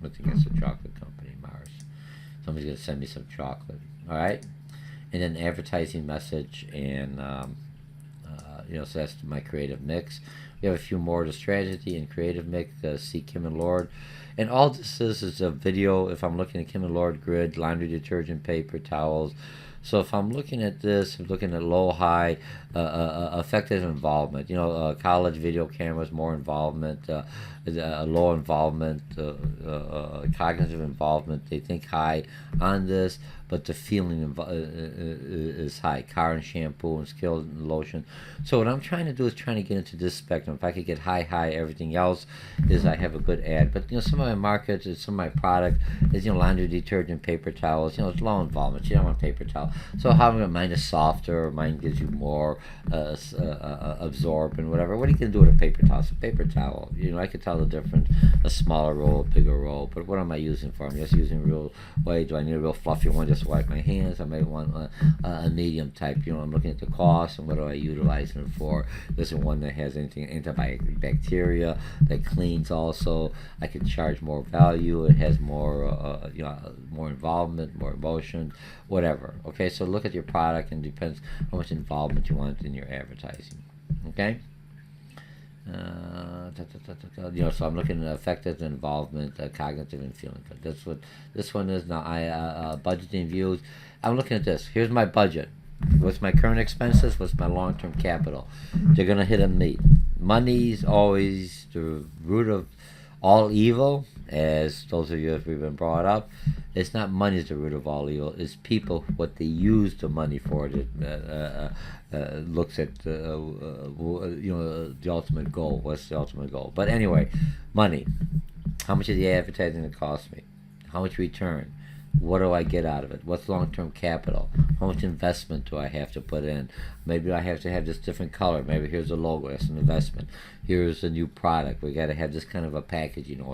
Nothing against the chocolate company, Mars. Somebody's going to send me some chocolate. All right? And then advertising message, and so that's my creative mix. We have a few more, the strategy and creative mix. See Kim and Lord, and all this is a video. If I'm looking at Kim and Lord grid, laundry detergent, paper towels, So if I'm looking at this, I'm looking at low, high, effective involvement. College video cameras, more involvement, low involvement, cognitive involvement. They think high on this, but the feeling is high. Car and shampoo and skill and lotion. So what I'm trying to do is trying to get into this spectrum. If I could get high, everything else is I have a good ad. But some of my markets, some of my product is laundry detergent, paper towels. It's low involvement. You don't want paper towel. So how mine is softer, mine gives you more absorb and whatever. What are you gonna do with a paper towel? It's a paper towel. I could tell the difference. A smaller roll, a bigger roll. But what am I using for? I'm just using real. Wait, do I need a real fluffy one just to wipe my hands? I might want a medium type. I'm looking at the cost and what do I utilize it for. This is one that has anything antibacteria that cleans. Also, I can charge more value. It has more, more involvement, more emotion, whatever. Okay, so look at your product and depends how much involvement you want in your advertising. Okay. So I'm looking at effective involvement, cognitive and feeling. That's what this one is now. Budgeting views. I'm looking at this. Here's my budget. What's my current expenses? What's my long-term capital? They're gonna hit and meet. Money's always the root of all evil, as those of you have been brought up. It's not money is the root of all evil. It's people, what they use the money for. That looks at the ultimate goal. What's the ultimate goal? But anyway, money. How much is the advertising that cost me? How much return? What do I get out of it? What's long-term capital? How much investment do I have to put in? Maybe I have to have this different color. Maybe here's a logo. That's an investment. Here's a new product. We got to have this kind of a packaging.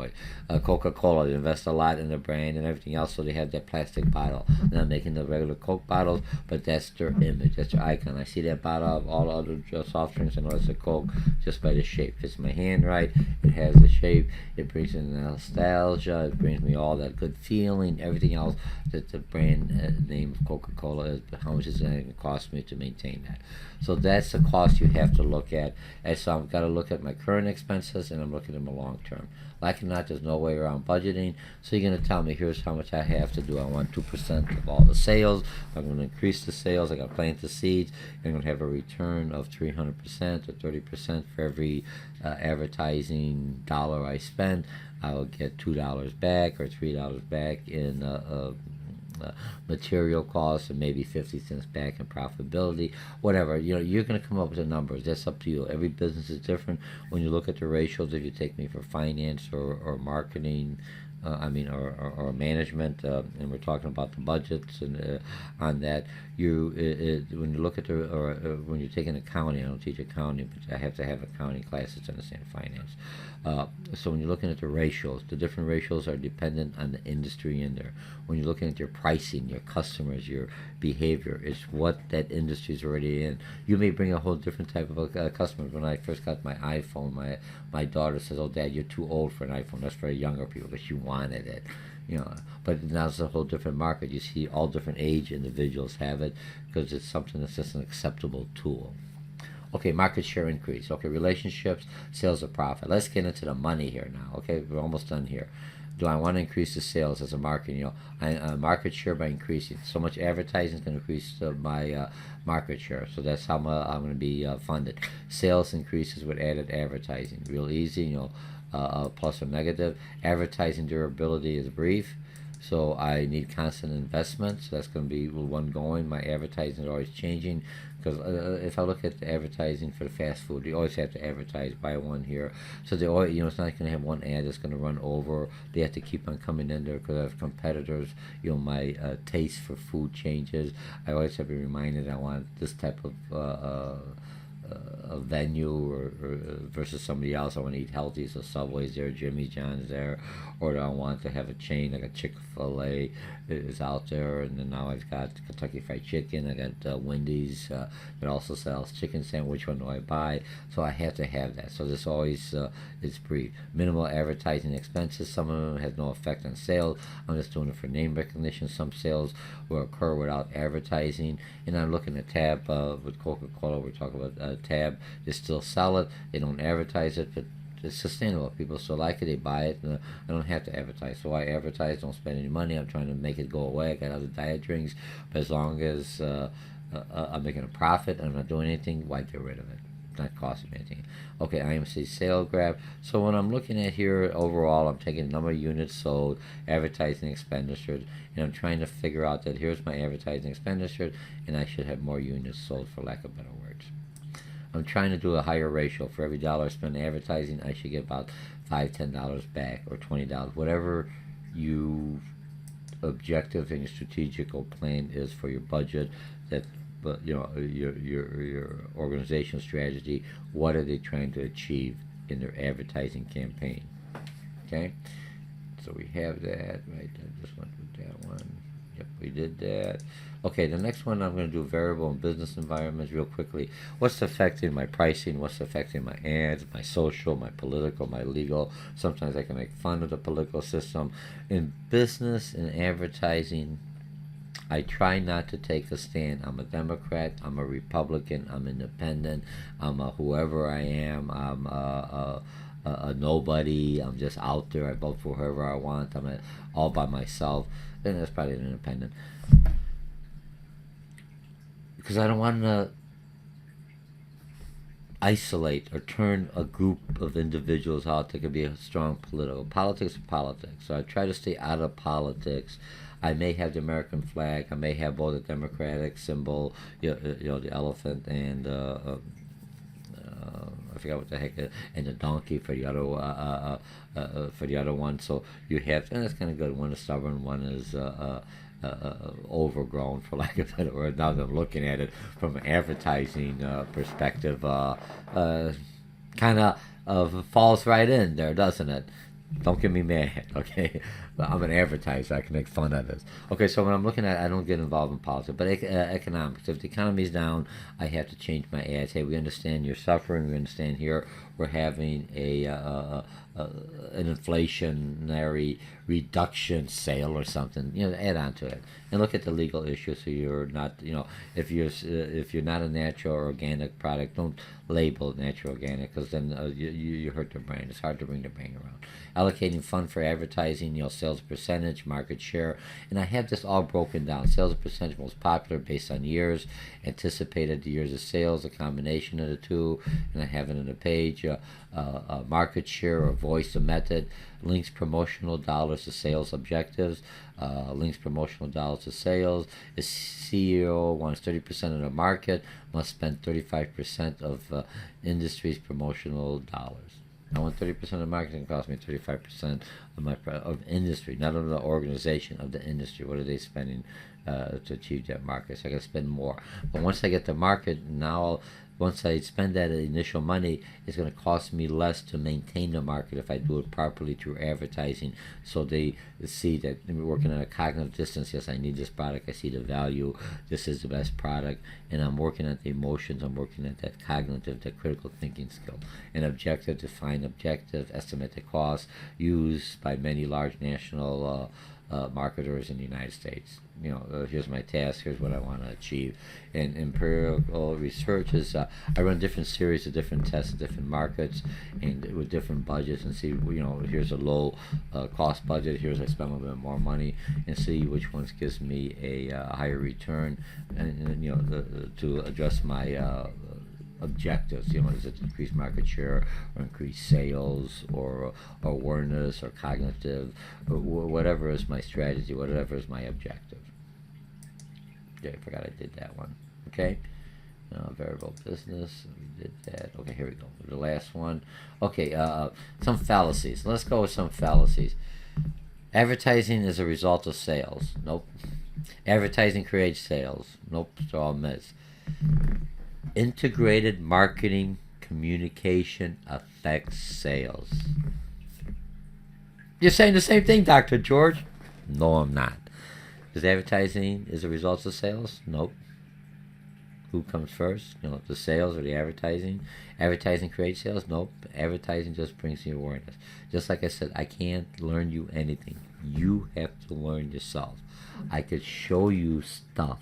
Coca-Cola, they invest a lot in the brand and everything else, so they have that plastic bottle. They're not making the regular Coke bottles, but that's their image. That's their icon. I see that bottle of all other soft drinks. I know it's a Coke just by the shape. Fits my hand right. It has the shape. It brings in nostalgia. It brings me all that good feeling. Everything else that the brand name of Coca-Cola is. But how much is it going to cost me to maintain that? So that's the cost you have to look at. And so I've got to look at my current expenses and I'm looking at my long term. Like or not, there's no way around budgeting. So you're going to tell me, here's how much I have to do. I want 2% of all the sales. I'm going to increase the sales. I got to plant the seeds. I'm going to have a return of 300% or 30% for every advertising dollar I spend. I will get $2 back or $3 back in material costs and maybe 50 cents back in profitability, whatever. You're going to come up with the numbers. That's up to you. Every business is different. When you look at the ratios, if you take me for finance or marketing, or management, and we're talking about the budgets and on that. When you look at when you're taking accounting, I don't teach accounting, but I have to have accounting classes to understand finance. So when you're looking at the ratios, the different ratios are dependent on the industry in there. When you're looking at your pricing, your customers, your behavior, it's what that industry is already in. You may bring a whole different type of customer. When I first got my iPhone, my daughter says, "Oh, Dad, you're too old for an iPhone. That's for younger people," but she wanted it. But now it's a whole different market. You see all different age individuals have it because it's something that's just an acceptable tool. Okay, market share increase. Okay, relationships, sales, or profit. Let's get into the money here now. Okay, we're almost done here. Do I want to increase the sales as a market? Market share by increasing. So much advertising is going to increase my market share. So that's how I'm going to be funded. Sales increases with added advertising. Real easy, plus or negative. Advertising durability is brief. So I need constant investment. So that's going to be one going. My advertising is always changing. Because if I look at the advertising for the fast food, you always have to advertise, buy one here. So they always, it's not going to have one ad that's going to run over. They have to keep on coming in there because I have competitors. My taste for food changes. I always have to be reminded I want this type of a venue or versus somebody else. I want to eat healthy, so Subway's there, Jimmy John's there, or I want to have a chain like a Chick-fil-A is out there, and then now I've got Kentucky Fried Chicken. I got Wendy's that also sells chicken sandwich. Which one do I buy? So I have to have that. So this always is brief. Minimal advertising expenses. Some of them have no effect on sales. I'm just doing it for name recognition. Some sales will occur without advertising. And I'm looking at Tab with Coca-Cola. We're talking about Tab. They still sell it. They don't advertise it, but it's sustainable. People still like it, they buy it, and I don't have to advertise. So I advertise, don't spend any money. I'm trying to make it go away. I got other diet drinks, but as long as I'm making a profit and I'm not doing anything, why get rid of it? It's not costing me anything. Okay, IMC sale graph. So when I'm looking at here overall, I'm taking the number of units sold, advertising expenditures, and I'm trying to figure out that here's my advertising expenditure, and I should have more units sold, for lack of better words. I'm trying to do a higher ratio. For every dollar I spend in advertising, I should get about $5, $10 back, or $20, whatever you objective and your strategical plan is for your budget. That, but you know, your organizational strategy. What are they trying to achieve in their advertising campaign? Okay, so we have that right. I just went with that one. Yep, we did that. Okay, the next one I'm going to do variable and business environments real quickly. What's affecting my pricing? What's affecting my ads, my social, my political, my legal? Sometimes I can make fun of the political system. In business and advertising, I try not to take a stand. I'm a Democrat, I'm a Republican, I'm independent, I'm a whoever I am, I'm a nobody, I'm just out there, I vote for whoever I want, all by myself. Then that's probably an independent. Because I don't want to isolate or turn a group of individuals out that could be a strong political. Politics are politics. So I try to stay out of politics. I may have the American flag. I may have both the Democratic symbol, the elephant, and I forgot what the heck, and the donkey for the other one. So you have, and that's kind of good. One is stubborn, one is overgrown, for lack of a better word. Now that I'm looking at it from an advertising perspective, kind of falls right in there, doesn't it? Don't get me mad, okay? I'm an advertiser. I can make fun of this. Okay, so when I'm looking at it, I don't get involved in politics. But economics, if the economy's down, I have to change my ads. Hey, we understand you're suffering. We understand here we're having an inflationary reduction sale or something. Add on to it. And look at the legal issue, so you're not, if you're not a natural or organic product, don't label it natural organic, because then you hurt the brain. It's hard to bring the brain around. Allocating fund for advertising, sales percentage, market share, and I have this all broken down. Sales percentage most popular based on years, anticipated years of sales, a combination of the two, and I have it on the page. Market share or voice of method, links promotional dollars to sales objectives, links promotional dollars to sales. The CEO wants 30% of the market, must spend 35% of industry's promotional dollars. I want 30% of the marketing cost me 35% of industry, not of the organization, of the industry. What are they spending to achieve that market? So I got to spend more. But once I get the market, now once I spend that initial money, it's going to cost me less to maintain the market if I do it properly through advertising. So they see that we're working at a cognitive distance. Yes, I need this product. I see the value. This is the best product. And I'm working at the emotions. I'm working at that cognitive, that critical thinking skill. An objective, define objective, estimate the cost, used by many large national marketers in the United States. Here's my task, here's what I want to achieve. And empirical research is, I run different series of different tests, different markets, and with different budgets, and see, here's a low cost budget, here's I spend a little bit more money, and see which ones gives me a higher return, and to adjust my objectives. Is it increase market share or increase sales or awareness or cognitive, or whatever is my strategy, whatever is my objective. Okay, I forgot I did that one. Okay, variable business, we did that. Okay, here we go. The last one. Okay, some fallacies. Let's go with some fallacies. Advertising is a result of sales. Nope. Advertising creates sales. Nope. It's all myths. Integrated marketing communication affects sales. You're saying the same thing, Dr. George? No, I'm not. Because advertising is a result of sales? Nope. Who comes first? The sales or the advertising? Advertising creates sales? Nope. Advertising just brings you awareness. Just like I said, I can't learn you anything. You have to learn yourself. I could show you stuff,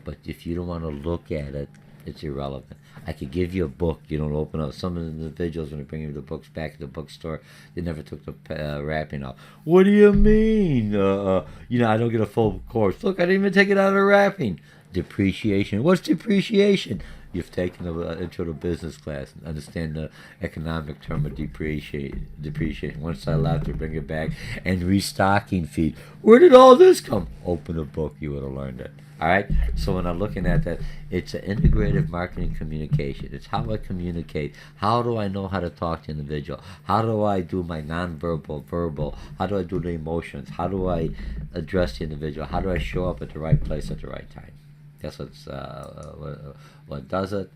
but if you don't want to look at it, It's irrelevant. I could give you a book. You don't open up. Some of the individuals, when they bring you the books back to the bookstore, they never took the wrapping off. What do you mean? I don't get a full course. Look, I didn't even take it out of the wrapping. Depreciation. What's depreciation? You've taken an intro to business class and understand the economic term of depreciation. Once I left to bring it back. And restocking feed. Where did all this come? Open a book, you would have learned it. All right. So when I'm looking at that, it's an integrative marketing communication. It's how I communicate. How do I know how to talk to an individual? How do I do my nonverbal, verbal? How do I do the emotions? How do I address the individual? How do I show up at the right place at the right time? That's what does it.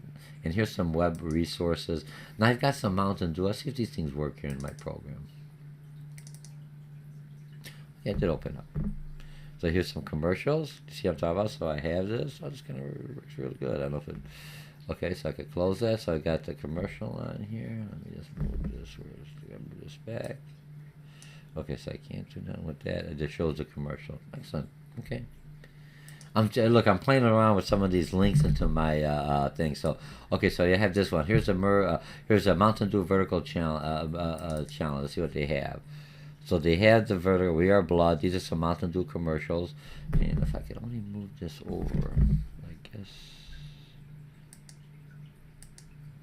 And here's some web resources. Now I've got some Mountain Dew. Let's see if these things work here in my program. Yeah, it did open up. So here's some commercials. See what I'm talking about? So I have this. So just kind of works really good. I don't know if it. Okay, so I could close that. So I got the commercial on here. Let me just move this. Move this back. Okay, so I can't do nothing with that. It just shows the commercial. Excellent. Okay. I'm playing around with some of these links into my thing. So, okay, so you have this one. Here's a Mountain Dew vertical channel. Let's see what they have. So they have the vertical. We Are Blood. These are some Mountain Dew commercials. And if I could only move this over, I guess.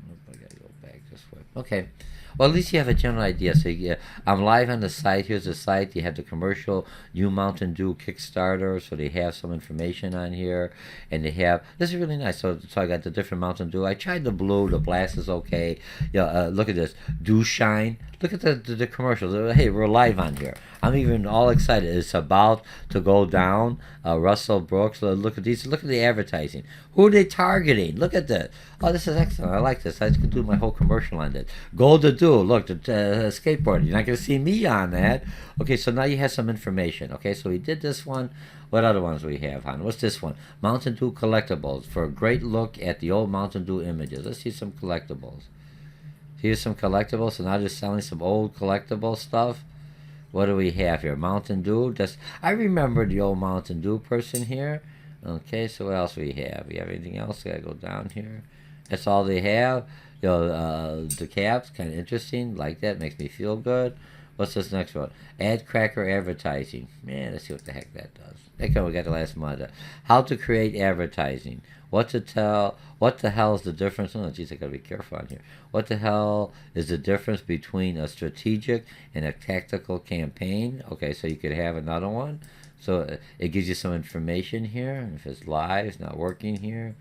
Nope, I gotta go back this way. Okay. Well, at least you have a general idea. So I'm live on the site. Here's the site. You have the commercial, New Mountain Dew Kickstarter. So they have some information on here. And they have, this is really nice. So I got the different Mountain Dew. I tried the blue. The blast is okay. Look at this. Dew Shine. Look at the commercials. Hey, we're live on here. I'm even all excited. It's about to go down. Russell Brooks. Look at these. Look at the advertising. Who are they targeting? Look at this. Oh, this is excellent. I like this. I could do my whole commercial on this. Gold to do. Look, the skateboard. You're not going to see me on that. Okay, so now you have some information. Okay, so we did this one. What other ones we have, hon? What's this one? Mountain Dew collectibles. For a great look at the old Mountain Dew images. Let's see some collectibles. Here's some collectibles. So now they're selling some old collectible stuff. What do we have here? Mountain Dew. I remember the old Mountain Dew person here. Okay, so what else we have? We have anything else? Gotta go down here. That's all they have. The caps, kind of interesting. Like that, makes me feel good. What's this next one? Ad cracker advertising. Man, let's see what the heck that does. Okay, we got the last one. How to create advertising. What to tell. What the hell is the difference? Oh, geez, I gotta be careful on here. What the hell is the difference between a strategic and a tactical campaign? Okay, so you could have another one. So it gives you some information here. If it's live, it's not working here.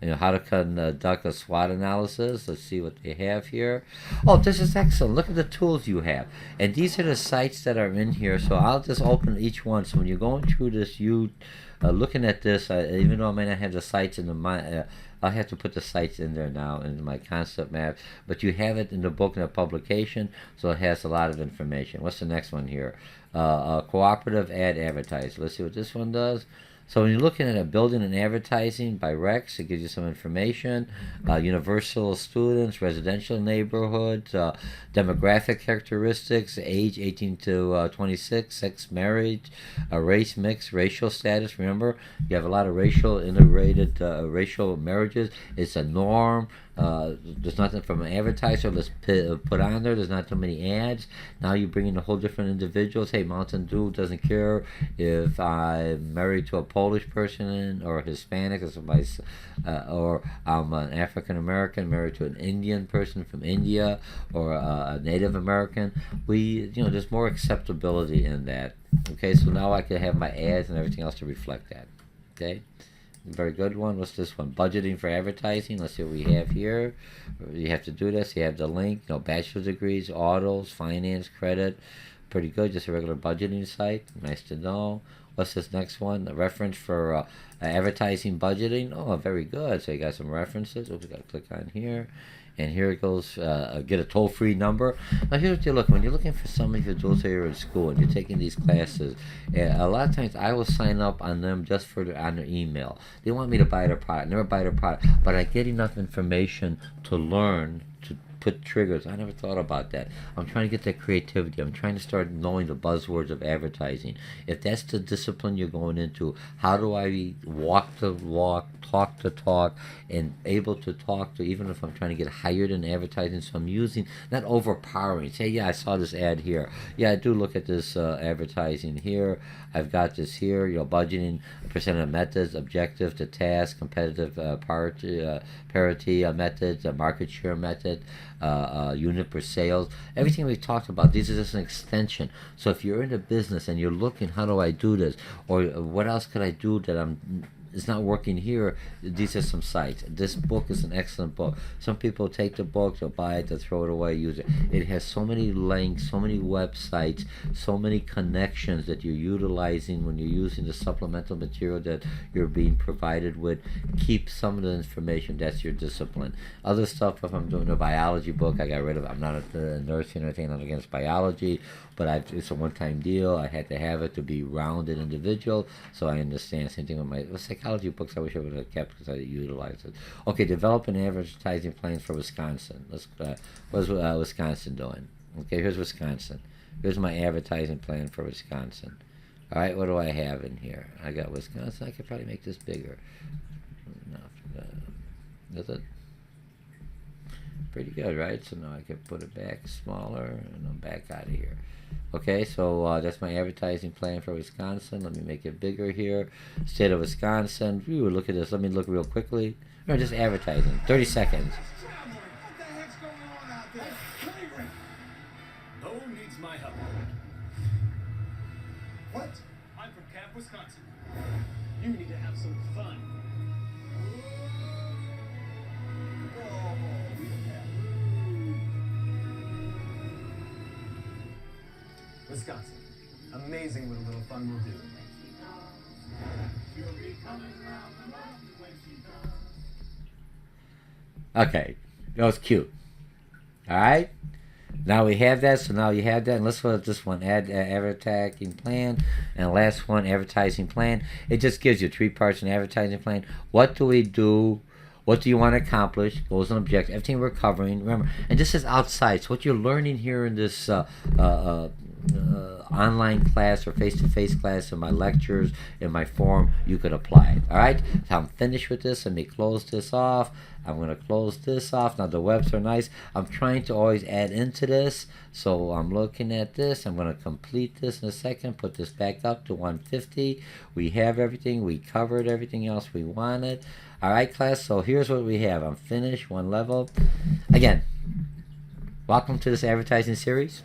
How to conduct a SWOT analysis. Let's see what they have here. Oh, this is excellent. Look at the tools you have. And these are the sites that are in here. So I'll just open each one. So when you're going through this, looking at this, even though I may not have the sites in the mind, I'll have to put the sites in there now in my concept map. But you have it in the book and the publication, so it has a lot of information. What's the next one here? Cooperative ad advertising. Let's see what this one does. So when you're looking at a building and advertising by Rex, it gives you some information. Universal students, residential neighborhoods, demographic characteristics, age 18 to 26, sex, marriage, race mix, racial status. Remember, you have a lot of racial integrated racial marriages. It's a norm. There's nothing from an advertiser let's put on there. There's not too many ads. Now you bring in a whole different individuals. Hey, Mountain Dew doesn't care if I'm married to a Polish person or a Hispanic or I'm an African American married to an Indian person from India or a Native American. There's more acceptability in that. Okay, so now I can have my ads and everything else to reflect that. Okay. Very good one. What's this one? Budgeting for advertising. Let's see what we have here. You have to do this. You have the link. Bachelor's degrees, autos, finance, credit. Pretty good. Just a regular budgeting site. Nice to know. What's this next one? A reference for advertising budgeting. Oh, very good. So you got some references. Oops, we got to click on here. And here it goes, get a toll-free number. Now here's what you look. When you're looking for somebody to do, say you're in school and you're taking these classes, a lot of times I will sign up on them just on their email. They want me to buy their product. Never buy their product. But I get enough information to learn put triggers. I never thought about that. I'm trying to get that creativity. I'm trying to start knowing the buzzwords of advertising. If that's the discipline you're going into, how do I walk the walk, talk the talk, and able to talk to, even if I'm trying to get hired in advertising, so I'm using, not overpowering. Say, yeah, I saw this ad here. Yeah, I do look at this advertising here. I've got this here, budgeting, percent of methods, objective to task, competitive parity methods, market share method, unit per sales, everything we talked about. These are just an extension. So if you're in a business and you're looking, how do I do this, or what else could I do that it's not working here, these are some sites. This book is an excellent book. Some people take the book, they'll buy it, they'll throw it away, use it. It has so many links, so many websites, so many connections that you're utilizing when you're using the supplemental material that you're being provided with. Keep some of the information. That's your discipline. Other stuff, if I'm doing a biology book, I got rid of it. I'm not a nurse or anything, I'm against biology, but it's a one-time deal. I had to have it to be rounded individual, so I understand. Same thing with my psychology books. I wish I would have kept because I utilized it. Okay, develop an advertising plan for Wisconsin. What's Wisconsin doing? Okay, here's Wisconsin. Here's my advertising plan for Wisconsin. All right, what do I have in here? I got Wisconsin. I could probably make this bigger. No, is it? Pretty good, right? So now I can put it back smaller, and I'm back out of here. Okay, so that's my advertising plan for Wisconsin. Let me make it bigger here. State of Wisconsin. Ooh, look at this. Let me look real quickly. No, just advertising. 30 seconds. What the heck's going on out there? No one needs my help. What? I'm from Camp, Wisconsin. You need to have some fun. Wisconsin. Amazing what a little fun will do. Okay, that was cute. All right, now we have that. So now you have that, and let's go to this one: advertising plan, and last one, advertising plan. It just gives you 3 parts in advertising plan. What do we do? What do you want to accomplish? Goals and objectives. Everything we're covering. Remember, and this is outside. So what you're learning here in this online class or face-to-face class, in my lectures, in my forum, you could apply it. All right. So I'm finished with this. Let me close this off. I'm going to close this off. Now the webs are nice. I'm trying to always add into this. So I'm looking at this. I'm going to complete this in a second. Put this back up to 150. We have everything. We covered everything else we wanted. All right, class. So here's what we have. I'm finished. One level. Again, welcome to this advertising series.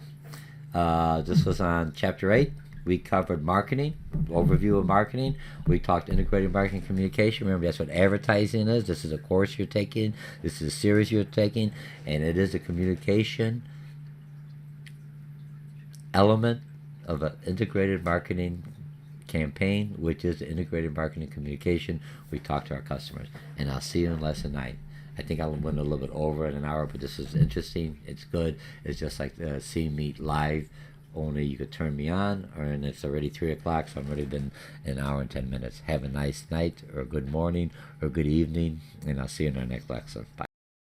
This was on Chapter 8. We covered marketing, overview of marketing. We talked integrated marketing communication. Remember, that's what advertising is. This is a course you're taking. This is a series you're taking. And it is a communication element of an integrated marketing campaign, which is integrated marketing communication. We talk to our customers. And I'll see you in lesson 9. I think I went a little bit over in an hour, but this is interesting. It's good. It's just like seeing me live, only you could turn me on, and it's already 3 o'clock, so I've already been an hour and 10 minutes. Have a nice night, or good morning, or good evening, and I'll see you in our next lesson. Bye.